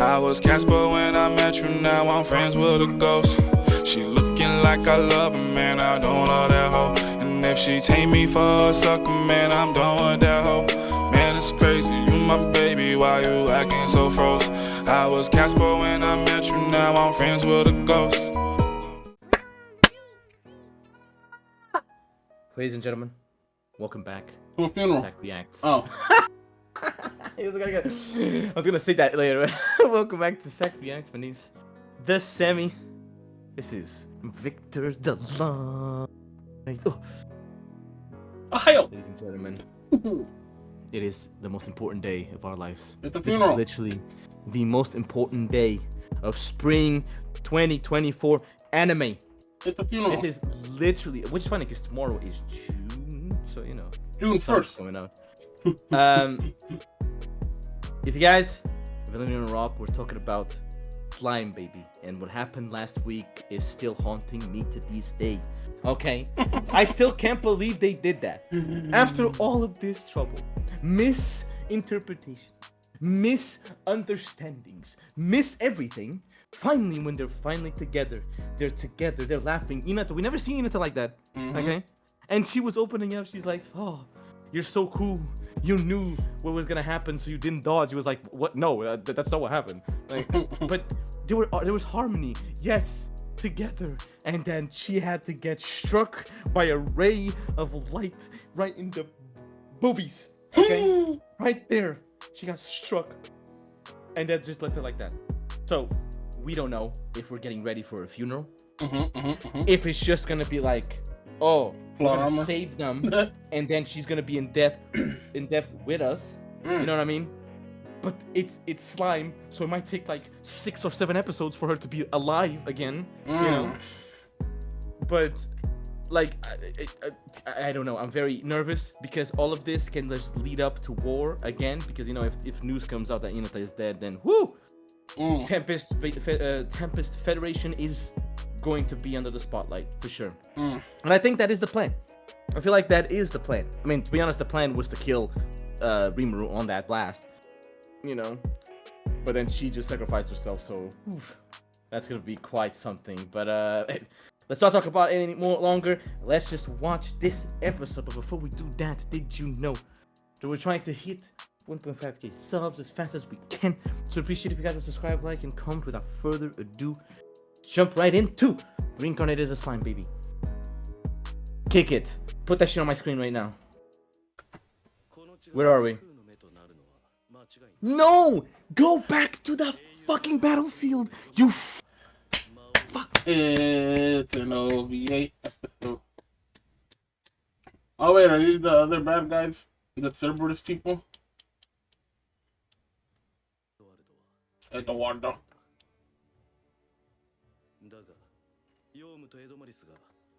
I was Casper when I met you, now I'm friends with a ghost. She looking like I love her, man, I don't love that hoe. And if she take me for a sucker, man, I'm done with that hoe. Man, it's crazy, you my baby, why you acting so froze? I was Casper when I met you, now I'm friends with a ghost. Ladies and gentlemen, welcome back to a funeral. Zach Reacts. Oh. I was gonna say that later. Welcome back to Zach Reacts. My name's The Sammy. This is Victor DeLon. Ohio. Ladies and gentlemen, it is the most important day of our lives. It's a This funeral. is literally the most important day of spring 2024 anime. It's a funeral. This is literally, which is funny because tomorrow is June, so you know. June 1st. Coming out. If you guys have been living in a rock, we're talking about Slime Baby, and what happened last week is still haunting me to this day. Okay, I still can't believe they did that. After all of this trouble, misinterpretation, misunderstandings, everything. Finally, when they're finally together, they're laughing. Inata, we never seen Inata like that. Okay, and she was opening up. She's like, "Oh, you're so cool. You knew what was gonna happen, so you didn't dodge." He was like, "What? No, that's not what happened." Like, but there was harmony. Yes, together, and then she had to get struck by a ray of light right in the boobies. Okay, right there, she got struck, and that just left her like that. So we don't know if we're getting ready for a funeral. If it's just gonna be like, oh, we're gonna save them, and then she's gonna be in depth with us. You know what I mean? But it's slime, so it might take like 6 or 7 episodes for her to be alive again. You know? But like, I don't know. I'm very nervous because all of this can just lead up to war again. Because you know, if news comes out that Inata is dead, then whoo, Tempest Federation is going to be under the spotlight for sure. And I think that is the plan. I feel like that is the plan. I mean, to be honest, the plan was to kill Rimuru on that blast, you know, but then she just sacrificed herself, so that's gonna be quite something. But let's not talk about it any more longer. Let's just watch this episode. But before we do that, did you know that we're trying to hit 1.5k subs as fast as we can? So appreciate if you guys would subscribe, like, and comment. Without further ado, jump right into Reincarnated as a Slime Baby. Kick it. Put that shit on my screen right now. Where are we? No! Go back to the fucking battlefield, you fuck. It's an OVA episode. Oh wait, are these the other bad guys? The Cerberus people? Eduardo. だが、ヨウムとエドマリスが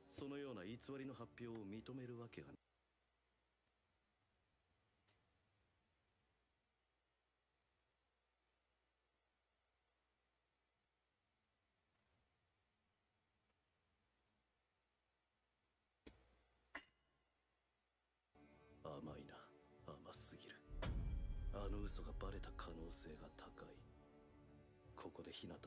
そのような偽りの発表を認めるわけがない。甘いな、甘すぎる。あの嘘がバレた可能性が高い。ここで日向を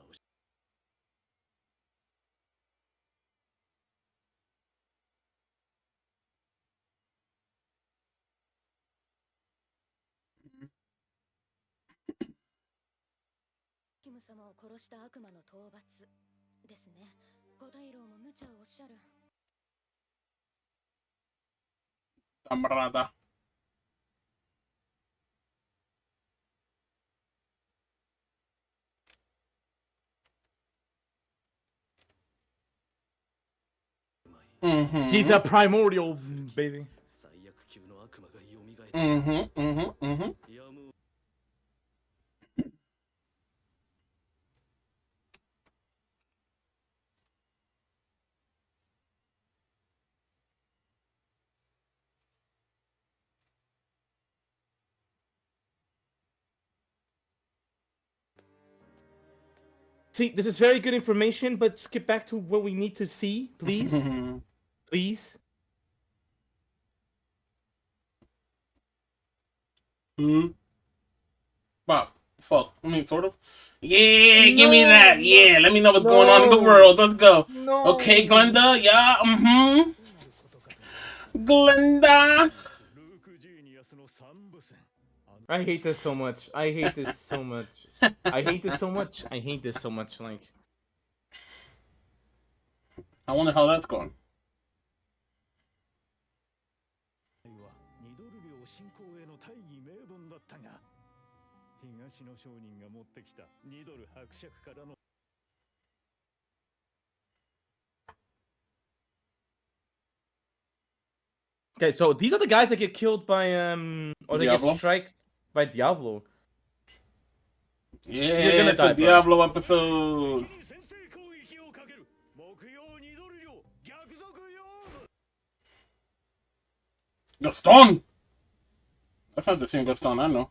キム様を殺した悪魔の討伐ですね。五大老も無茶をおっしゃる。Camarada. He's a primordial baby. See, this is very good information, but skip back to what we need to see, please. Please. But Fuck. I mean, sort of. Yeah, give me that. Yeah, let me know what's going on in the world. Let's go. No. Okay, Glenda. Yeah. Mm-hmm. Glenda. I hate this so much. I hate this so much. I hate this so much. I hate this so much. Like, I wonder how that's going. okay, so these are the guys that get killed by or they Diablo? get striked by Diablo. Yeah, You're gonna it's die, a bro. Diablo episode. Gaston! That's not the same Gaston I know.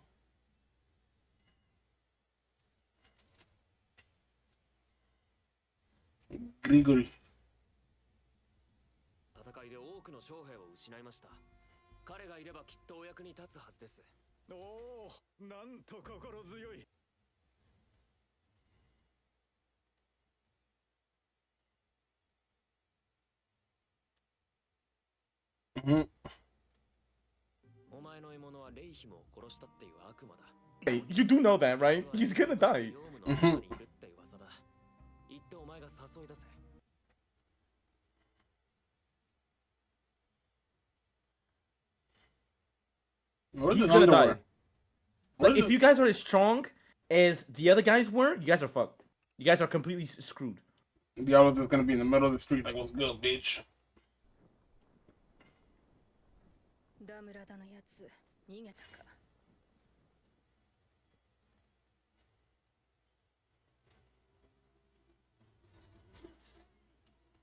Grigori. 戦いで多くの将兵を失いました。彼がいればきっとお役に立つはずです。おお、なんと心強い。Mm-hmm. お前の獲物はレイヒムを殺したっていう悪魔だ。 Hey, you do know that, right? He's gonna die. ヨウムの中にいるって噂だ。言ってお前が誘い出せ。 What is He's his gonna underwear? die. What Like, is if it? you guys are as strong as the other guys were, you guys are fucked. You guys are completely screwed. Diablo's just gonna be in the middle of the street like, what's good, bitch? ダムラダのやつ逃げたか。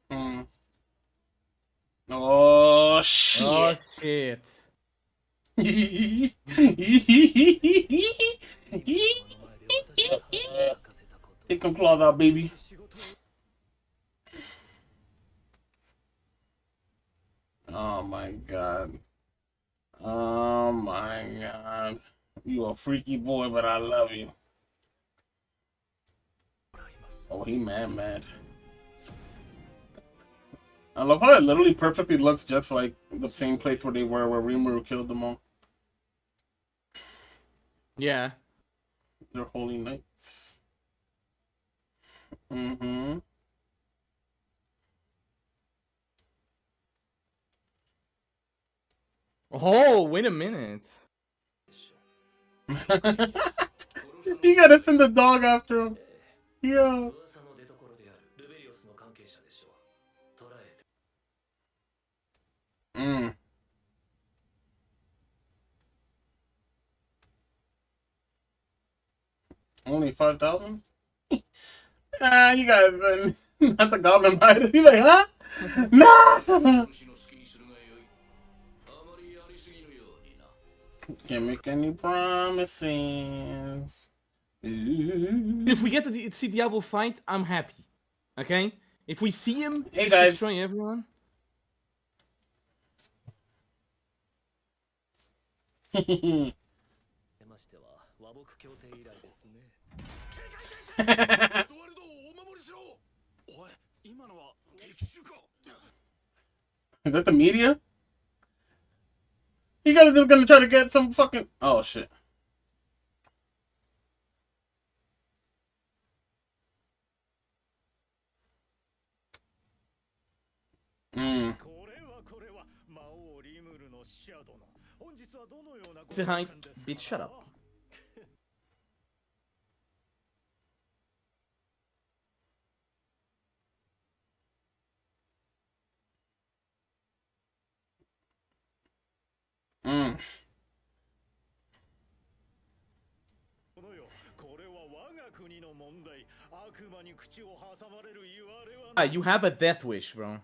Mm. Oh, shit. Oh shit. Take them claws out, baby. Oh my god. Oh my god. You a freaky boy, but I love you. Oh, he mad. I love how it literally perfectly looks just like the same place where they were, where Rimuru killed them all. Yeah. They're holy knights. Mm-hmm. Oh, wait a minute. You gotta send the dog after him. Yeah. Mm. Only 5,000? Ah, you guys, not the goblin rider. He's like, huh? No! Can't make any promises. If we get to see Diablo fight, I'm happy. Okay? If we see him Hey, just guys. destroying everyone. Is that the media? You guys are just gonna try to get some fucking... Oh, shit. Mm. To hide, bitch, shut up. Mm. You have a death wish, bro.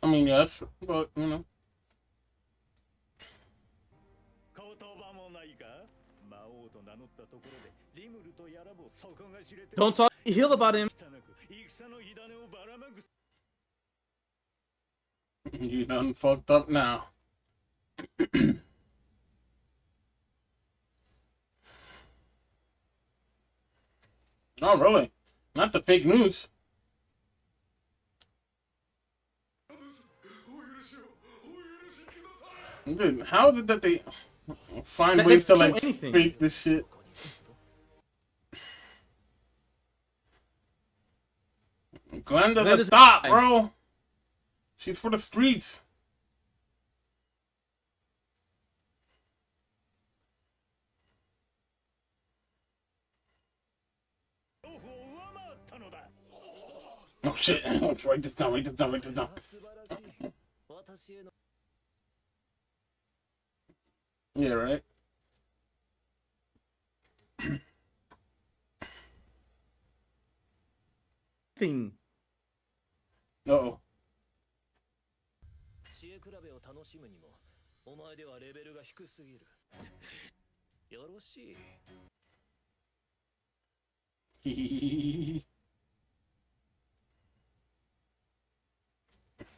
I mean, yes, but, you know. Don't talk ill about him. You done fucked up now. Oh, really? Not the fake news. Dude, how did that they find ways to like anything. fake this shit? Glenda's a thought, bro. She's for the streets. Oh shit! Write this down. Write this down. Write this down. Yeah, right. Thing. Uh-oh. 知恵比べを楽しむにもお前ではレベルが低すぎる。よろしい。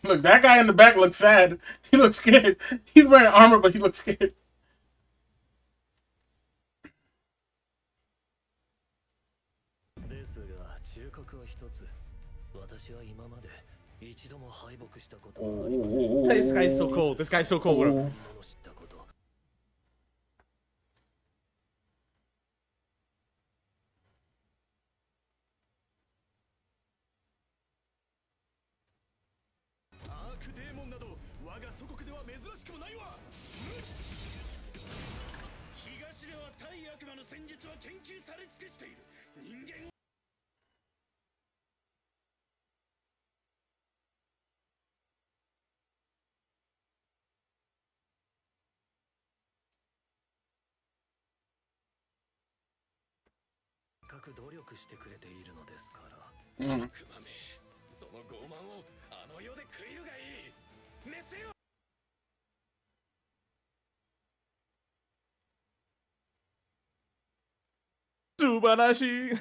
Look, that guy in the back looks sad. He looks scared. He's wearing armor, but he looks scared. ですが忠告は一つ。私は今まで一度も敗北したことはありません。 This guy's so cold. This guy's so cold, bro. 物知ったこと。アークデーモンなど我が祖国では珍しくもないわ。東では対悪魔の戦術は研究され尽くしている。人間を 努力してくれているのですから。悪魔め、その傲慢をあの世で食いるがいい。メスよ。素晴らしい。さ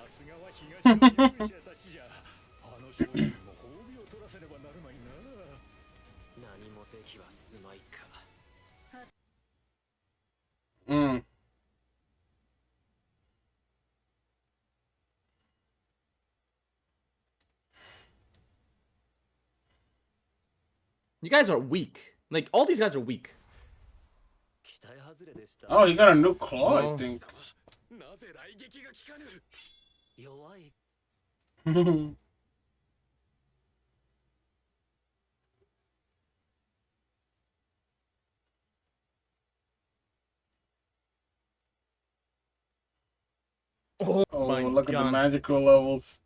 すがは東の勇者たちじゃ。あの少年も褒美を取らせねばなるまいな。何もできはすまいか。You guys are weak. Like, all these guys are weak. Oh, he got a new claw, I think. Oh, my Look God. at the magical levels.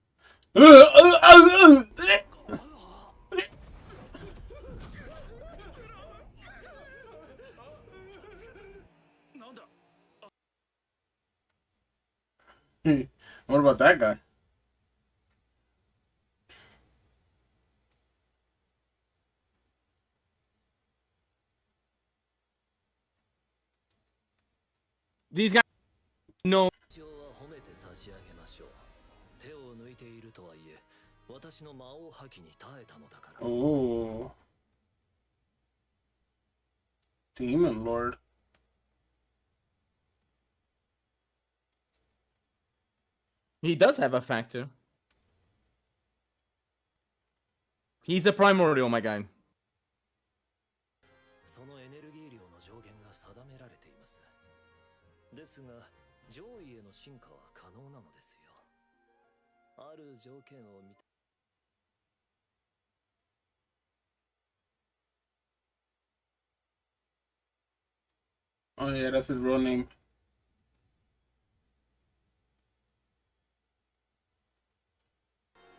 What about that guy? These guys no. 一応は褒めて差し上げましょう。手を抜いているとはいえ、私の魔王覇気に耐えたのだから。 Oh. Demon Lord. He does have a factor. He's a primordial, my guy. そのエネルギー量の上限が定められています。ですが、上位への進化は可能なのですよ。ある条件を満た Oh yeah, that's his real name.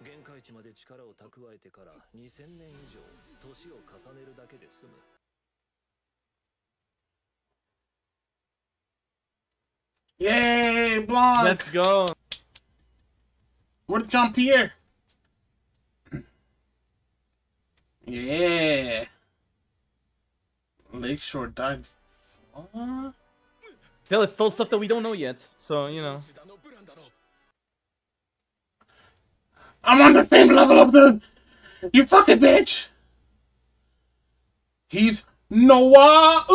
限界値まで力を蓄えてから2000年以上年を重ねるだけで済む。 Yay, Blanc! Let's go. Where's Jean Pierre? Yeah. Lakeshore dive. What? Still, it's still stuff that we don't know yet. So, you know. I'm on the same level of the. You fucking bitch! He's Noah!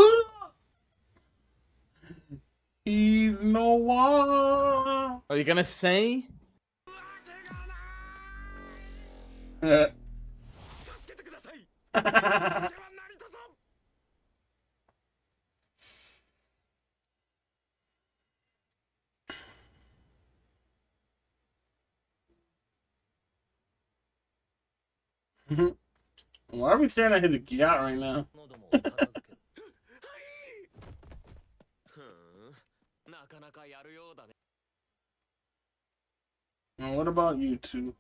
He's Noah! Are you gonna say? Why are we staring at his yacht right now? 喉も片付けふんなかなかやるようだね And what about you two?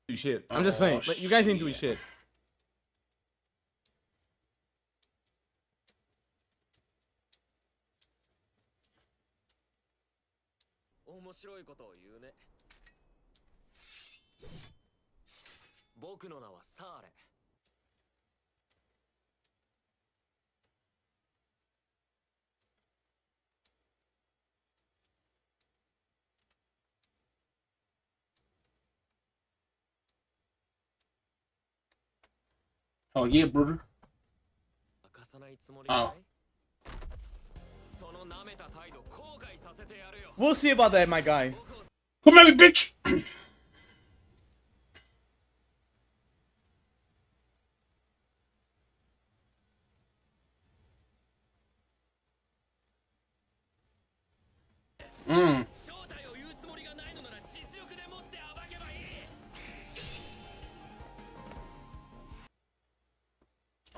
Do shit. I'm just saying. But you guys ain't doing shit. 面白いことを言うね僕の名はサーレ Oh yeah, brother. 明かさないつもりかいその舐めた態度後悔させてやるよ We'll see about that, my guy. Come at me, bitch! Mm. 正体を言うつもりがないのなら実力でもって暴けばいい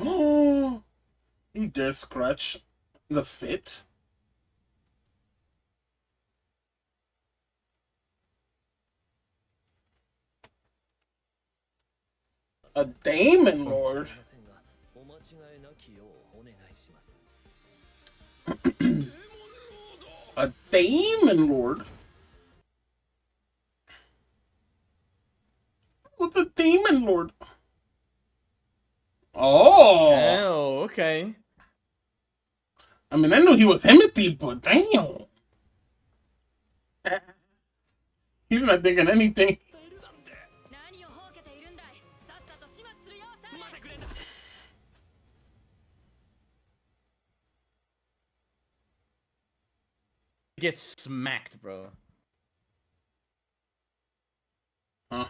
Oh, you dare scratch the fit? A Demon Lord? お間違いなきようお願いします A Demon Lord? What's a Demon Lord? Oh! Oh, okay. I mean, I knew he was Timothy, but damn. He's not thinking anything. 何をほうけているんだいさっさと始末するよサーレ待ってくれんだ Get smacked, bro. Huh?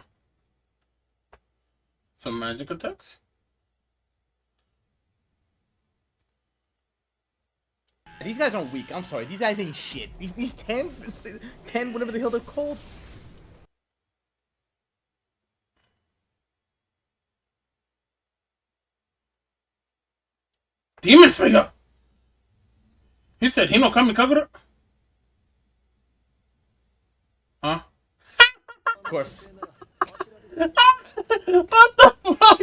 Some magic attacks? These guys aren't weak. I'm sorry. These guys ain't shit. These 10, whatever the hell they're called. Demon Slayer! He said Hino Kamikagura? Huh? Of course. What the fuck?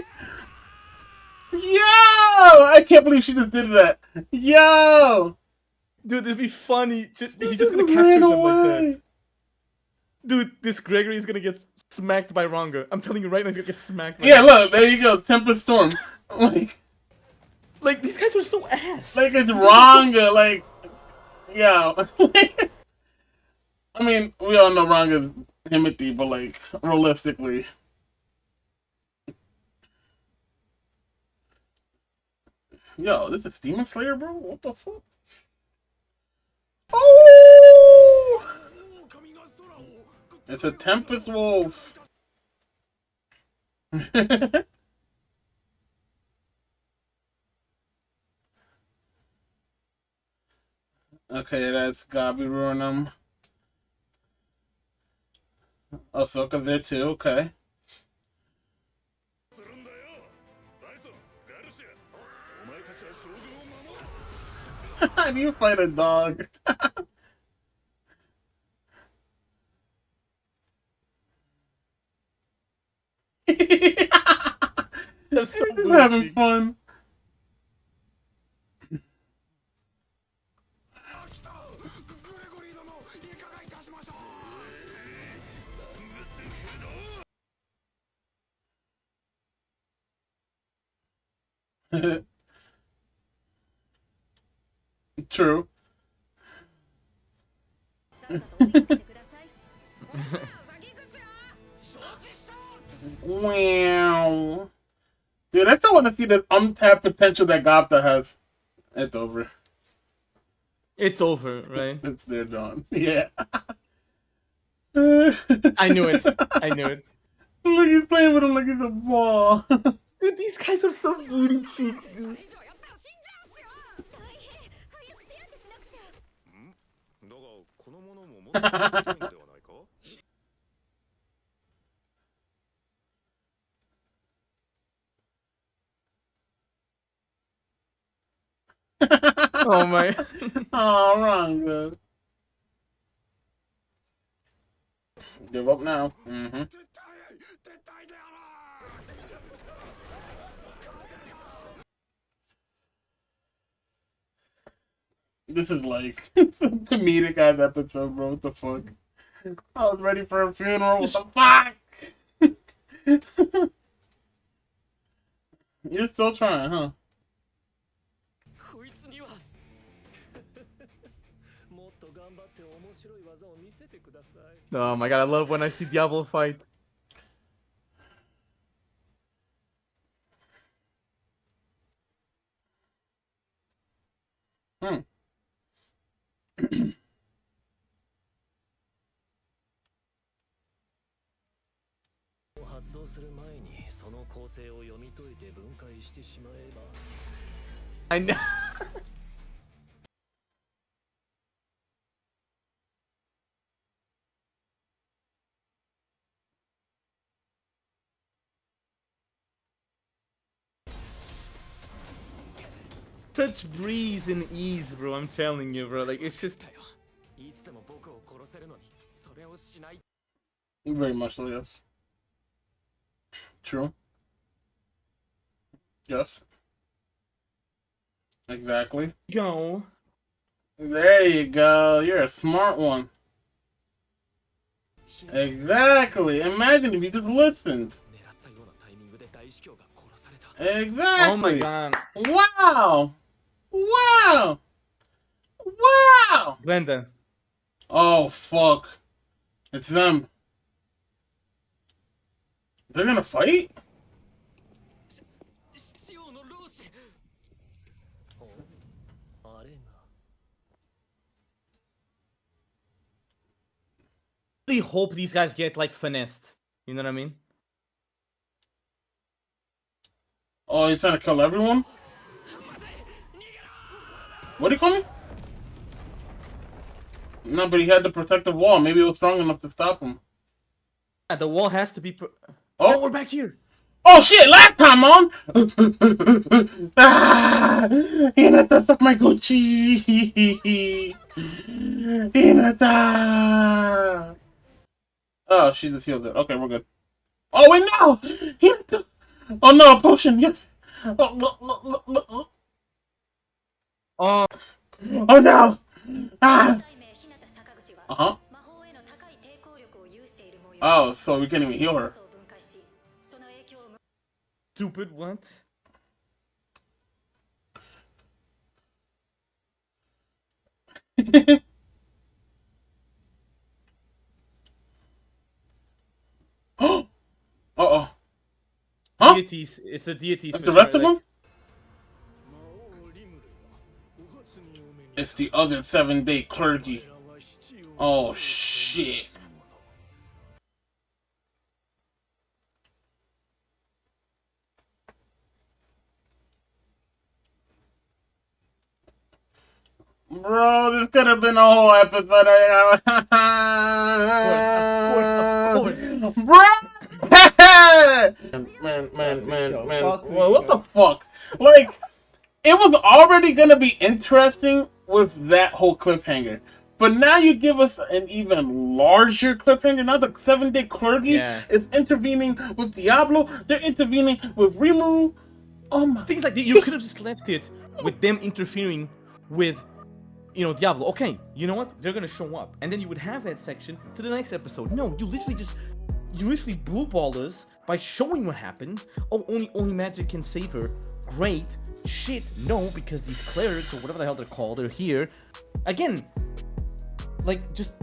Yo! I can't believe she just did that. Yo! Dude, it'd be funny. He's just gonna ran capture them like away. that. Dude, this Gregory is gonna get smacked by Ranga. I'm telling you right now, he's gonna get smacked by Yeah, look, there you go. Tempest Storm. Like, these guys were so ass. Like it's Ranga, like, yeah. I mean, we all know Ranga's Timothy, but like, realistically. Yo, this is Demon Slayer, bro? What the fuck? Oh! It's a Tempest Wolf. Okay, that's Gabi Ruinum. Ahsoka's there too, okay. I need to fight a dog. That's so Just having bougie. fun. True. さっさと追いかけてください。 Wow. Dude, I still want to see the untapped potential that Gapta has. It's over. It's over, right? It's there, John. Yeah. I knew it. I knew it. Look, he's playing with him like he's a ball. Dude, these guys are so booty cheeks, dude. 大変。早く手当てしなくちゃ。だがこのものももっと使いたいのではないか Oh my. Oh, wrong, good. Give up now. Mm-hmm. This is like some comedic ass episode, bro. What the fuck? I was ready for a funeral. What the fuck? You're still trying, huh? こいつにはもっと頑張って面白い技を見せてください。 Oh my god, I love when I see Diablo fight. Hmm. 発動する前にその構成を読み解いて分解してしまえば I know. Such breeze and ease, bro. I'm telling you, bro. Like, it's just. いつでも僕を殺せるのにそれをしない Very much so, yes. True. Yes. Exactly. Go. There you go. You're a smart one. Exactly. Imagine if you just listened. 狙ったようなタイミングで大司教が殺された Oh my Exactly. god. Wow. Wow. Wow. Glenda. Oh, fuck. It's them. They're gonna fight? シオの老子あれが I really hope these guys get, like, finessed. You know what I mean? Oh, he's trying to kill everyone? What do you call me? No, but he had the protective wall. Maybe it was strong enough to stop him. Yeah, the wall has to be. Oh, We're back here. Oh shit, last time on! Ah! Hinata took my Gucci! Hinata! Oh, she just healed it. Okay, we're good. Oh, wait, no! Hinata! Oh no, a potion, yes! Oh, Oh, oh no! Ah! 大名日向坂口は Uh-huh. 魔法への高い抵抗力を有している模様。 Oh, so we can't even heal her. を分解し、その影響を stupid. What? Uh-oh. Huh? Deities. It's the deities. That's for the rest sure, of like- them? It's the other 7-day clergy. Oh, shit. Bro, this could have been a whole episode. Of course. Bro! Man. Well, what the fuck? Like, it was already gonna be interesting with that whole cliffhanger. But now you give us an even larger cliffhanger. Now the 7-day clergy is intervening with Diablo. They're intervening with Rimuru. Oh my. Things like that. You could have just left it with them interfering with, Diablo. Okay, you know what? They're gonna show up, and then you would have that section to the next episode. No, you literally blue ball us by showing what happens. Oh, only magic can save her. great. Shit, no, because these clerics or whatever the hell they're called are here. Again, like just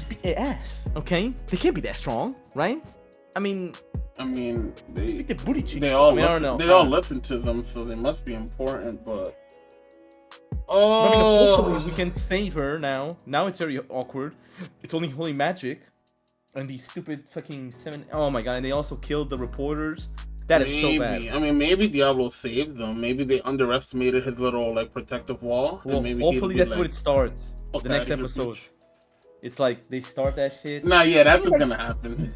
beat their ass, okay? They can't be that strong, right? I mean, they the booty cheeks. they all I don't know. they all listen to them, so they must be important. But hopefully we can save her now. Now it's very awkward. It's only holy magic, and these stupid fucking 7. Oh my god! And they also killed the reporters. That is so bad. I mean, maybe Diablo saved them. Maybe they underestimated his little like protective wall. Well, and maybe hopefully that's like, what it starts. The next episode. It's like they start that shit. Nah, yeah, that's what's gonna happen.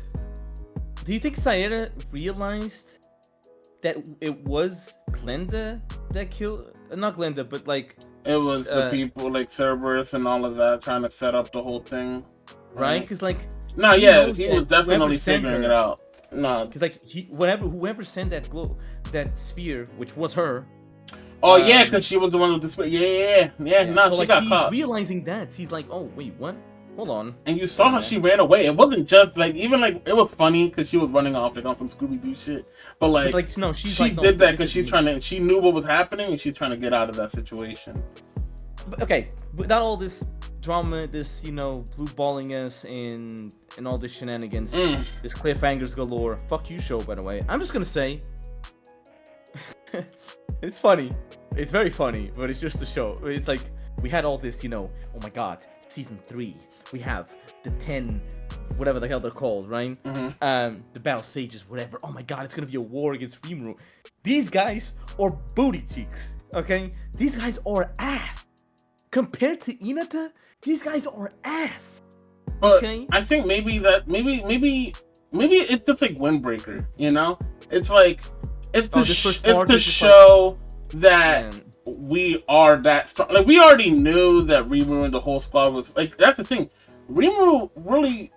Do you think Sayera realized that it was Glenda that killed? Not Glenda, but like it was the people like Cerberus and all of that trying to set up the whole thing, right? Because like he was definitely figuring it out. No, because like whoever sent that sphere, which was her. Oh yeah, because she was the one with the sphere. Yeah. No, so, she like, got he's caught. Realizing that, he's like, oh wait, what? Hold on. And you saw how she ran away. It wasn't just like even like it was funny because she was running off like on some Scooby Doo shit. But like no, she did that because she knew what was happening and she's trying to get out of that situation. But, okay, without all this drama, this blue balling us and all this shenanigans, this cliffhangers galore. Fuck you, show, by the way. I'm just gonna say, it's funny. It's very funny, but it's just a show. It's like we had all this, oh my god, season 3. We have the 10, whatever the hell they're called, right? The Battle Sages, whatever. Oh my god, it's gonna be a war against Rimuru. These guys are booty cheeks, okay? These guys are ass. Compared to Hinata, these guys are ass. But okay? I think maybe it's just like Windbreaker, It's like it's to show that we are that strong. Like we already knew that Rimuru and the whole squad was like. That's the thing. Rimuru really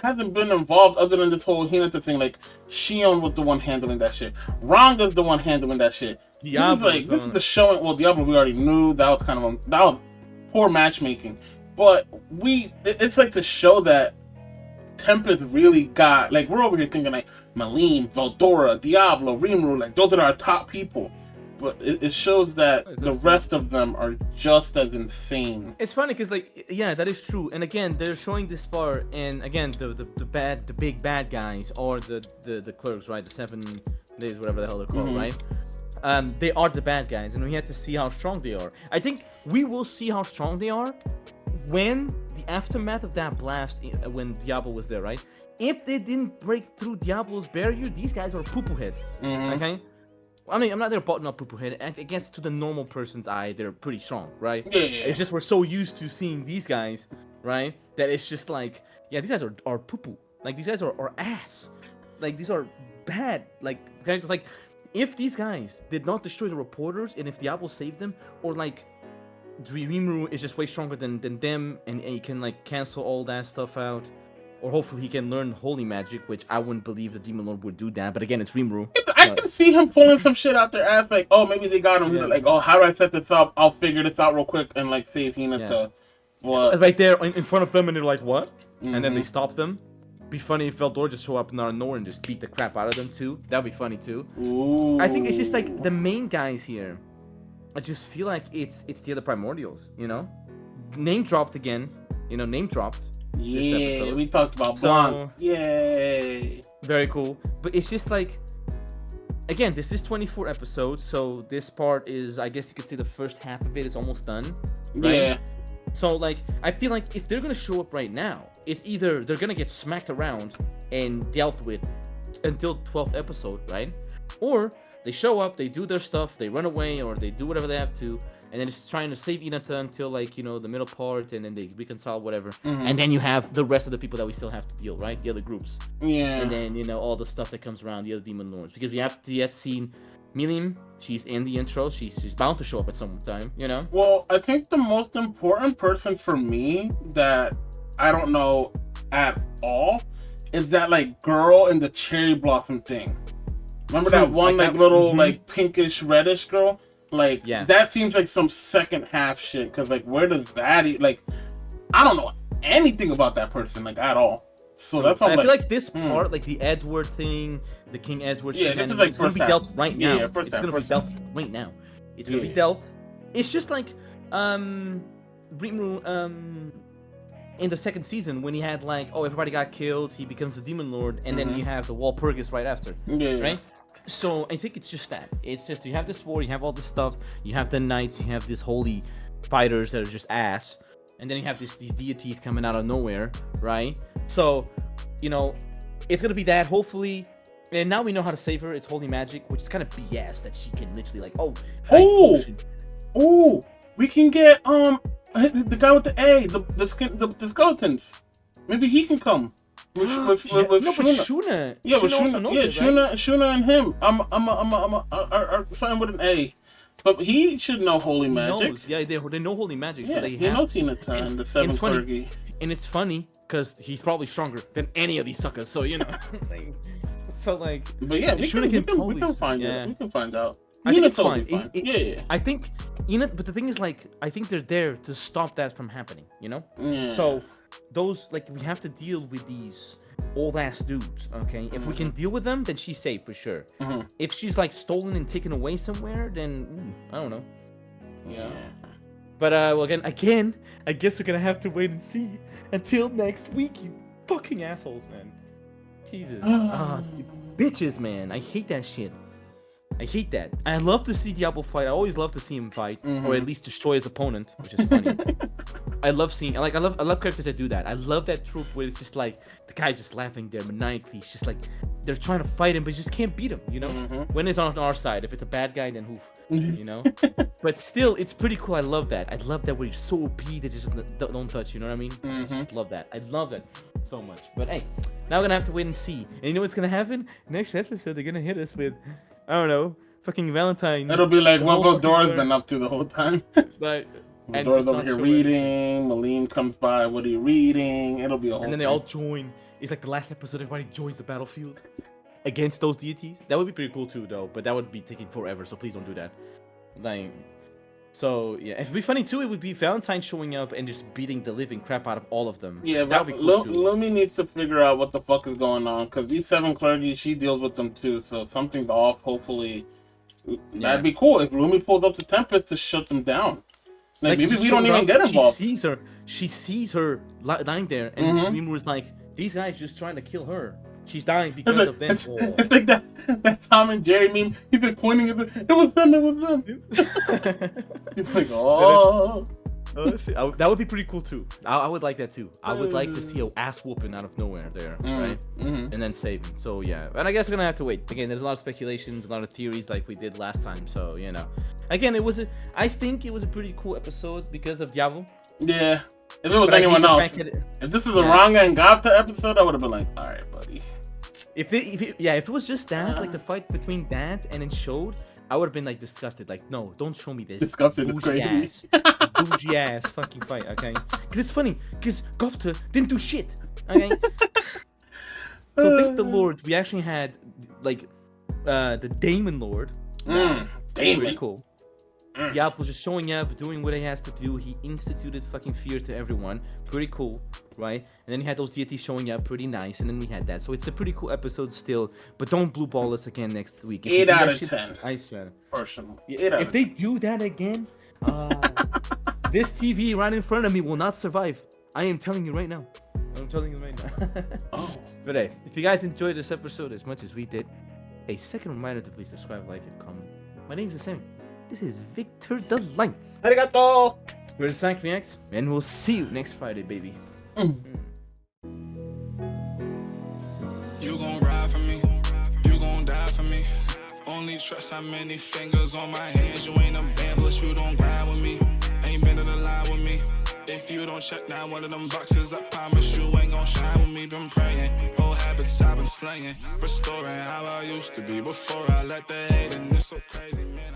hasn't been involved other than this whole Hinata thing. Like Shion was the one handling that shit. Ranga's the one handling that shit. Diablo, this is the showing. Well, Diablo we already knew that was kind of that was poor matchmaking. But it's like to show that Tempest really got like we're over here thinking like Malim, Veldora, Diablo, Rimuru, like those are our top people. But it shows that the rest of them are just as insane. It's funny because, like, yeah, that is true. And again, they're showing this part, and again, the big bad guys or the clerks, right? The 7 days, whatever the hell they're called, right? They are the bad guys, and we have to see how strong they are. I think we will see how strong they are when the aftermath of that blast, when Diablo was there, right? If they didn't break through Diablo's barrier, these guys are poo-poo heads, okay? I mean, I'm not there button up poo-poo head. I guess to the normal person's eye, they're pretty strong, right? Yeah. It's just we're so used to seeing these guys, right? That it's just like, yeah, these guys are poo-poo. Like, these guys are ass. Like, these are bad. Like, characters. Like, if these guys did not destroy the reporters, and if Diablo saved them, or like, Rimuru is just way stronger than them, and he can like cancel all that stuff out. Or hopefully he can learn holy magic, which I wouldn't believe the Demon Lord would do that. But again, it's Rimuru. I can see him pulling some shit out their ass, like, oh, maybe they got him. Yeah. Like, oh, how do I set this up? I'll figure this out real quick and like save Hinata. Yeah. Right there in front of them, and they're like, what? And then they stop them. Be funny if Veldor just show up out of nowhere and just beat the crap out of them too. That'd be funny too. Ooh. I think it's just like the main guys here. I just feel like it's the other primordials, Name dropped again. Name dropped. Yeah, we talked about Blanc. Yay. Very cool. But it's just like, again, this is 24 episodes, so this part is, I guess you could say the first half of it is almost done. Right? Yeah. So, like, I feel like if they're going to show up right now, it's either they're going to get smacked around and dealt with until 12th episode, right? Or they show up, they do their stuff, they run away, or they do whatever they have to, and then it's trying to save Hinata until, like, the middle part, and then they reconcile, whatever. And then you have the rest of the people that we still have to deal, right? The other groups. Yeah. And then, all the stuff that comes around, the other Demon Lords. Because we have yet seen Milim. She's in the intro. She's bound to show up at some time, Well, I think the most important person for me that I don't know at all is that, like, girl in the cherry blossom thing. Remember that one, like little, like, pinkish, reddish girl? Like, that seems like some second half shit, because, like, where does that... Like, I don't know anything about that person, like, at all. So that's all. I feel like this part, like the Edward thing, the King Edward shit, this is like it's gonna be dealt right now. It's gonna be dealt right now. It's gonna be dealt. It's just like Rimuru in the second season when he had like, oh, everybody got killed, he becomes the Demon Lord, and then you have the Walpurgis right after. Right? So I think it's just that. It's just you have this war, you have all this stuff, you have the knights, you have these holy fighters that are just ass, and then you have these deities coming out of nowhere, right? So, you know, it's gonna be that, hopefully. And now we know how to save her. It's holy magic, which is kind of BS that she can literally like, we can get the guy with the A, the skeletons. Maybe he can come with Shuna. Yeah, with Shuna and him. I'm signing with an A. But he should know holy magic. Knows. Yeah, they know holy magic. Yeah, so they he knows Hinata, the 7th Clergy. And it's funny because he's probably stronger than any of these suckers. So you know, But yeah, we can find out. We can find out. I think it's fine. I think but the thing is, like, I think they're there to stop that from happening. You know. Yeah. So those, like, we have to deal with these old ass dudes. Okay. If we can deal with them, then she's safe for sure. If she's like stolen and taken away somewhere, then I don't know. Yeah. But well, again, I guess we're gonna have to wait and see until next week. You fucking assholes, man. Jesus. Bitches, man. I hate that shit. I hate that. I love to see Diablo fight. I always love to see him fight, or at least destroy his opponent, which is funny. I love seeing, I love characters that do that. I love that trope where it's just like the guy's just laughing there maniacally. It's just like they're trying to fight him, but just can't beat him. You know, when it's on our side. If it's a bad guy, then who? You know. But still, it's pretty cool. I love that. I love that where you're so OP that you just don't touch. You know what I mean? I just love that. I love that so much. But hey, now we're gonna have to wait and see. And you know what's gonna happen? Next episode, they're gonna hit us with, I don't know, fucking Valentine. It'll be like what Veldora's been up to the whole time. Like, Veldora's over here reading. Maline comes by. What are you reading? It'll be a whole. And then they all join. It's like the last episode. Everybody joins the battlefield against those deities. That would be pretty cool too, though. But that would be taking forever. So please don't do that. Like, so yeah, it'd be funny too. It would be Valentine showing up and just beating the living crap out of all of them. Yeah, that would be cool too. Lumi needs to figure out what the fuck is going on, because these 7 clergy, she deals with them too. So something's off. Hopefully, that'd be cool if Lumi pulls up to Tempest to shut them down. Like maybe we don't even get involved. She sees her lying there, and Rimuru's like, "These guys just trying to kill her. She's dying because of them." It's like that Tom and Jerry meme. He's like pointing at it was them. He's like, oh. That would be pretty cool too. I would like that too. I would like to see a ass whooping out of nowhere there, right? And then saving. So yeah, and I guess we're gonna have to wait. Again, there's a lot of speculations, a lot of theories, like we did last time. So you know, again, I think it was a pretty cool episode because of Diablo. Yeah. If it was anyone else, if this is a Ranga and Gapta episode, I would have been like, all right, buddy. If it was just that, like the fight between that and it showed, I would have been like disgusted. Like, no, don't show me this. Disgusted is crazy. Bougie ass fucking fight, okay? Because it's funny, because Gapta didn't do shit, okay? So thank the Lord, we actually had like the Daemon Lord. Daemon. Pretty cool. Diablo just showing up, doing what he has to do. He instituted fucking fear to everyone. Pretty cool, right? And then you had those deities showing up, pretty nice. And then we had that. So it's a pretty cool episode still. But don't blue ball us again next week. 8 out of 10. I swear. Personally. If they do that again, this TV right in front of me will not survive. I am telling you right now. I'm telling you right now. But hey, if you guys enjoyed this episode as much as we did, a second reminder to please subscribe, like, and comment. My name is Sammy. This is Victor the Lion. Arigato! We're the Sank Reacts, and we'll see you next Friday, baby. You gon' ride for me, you gon' die for me. Only trust how many fingers on my hands. You ain't a band, but you don't grind with me. Ain't been in the line with me. If you don't check down one of them boxes, I promise you ain't gon' shine with me. Been praying, old habits I've been slaying, restoring how I used to be before I let the hate in. It's so crazy, man.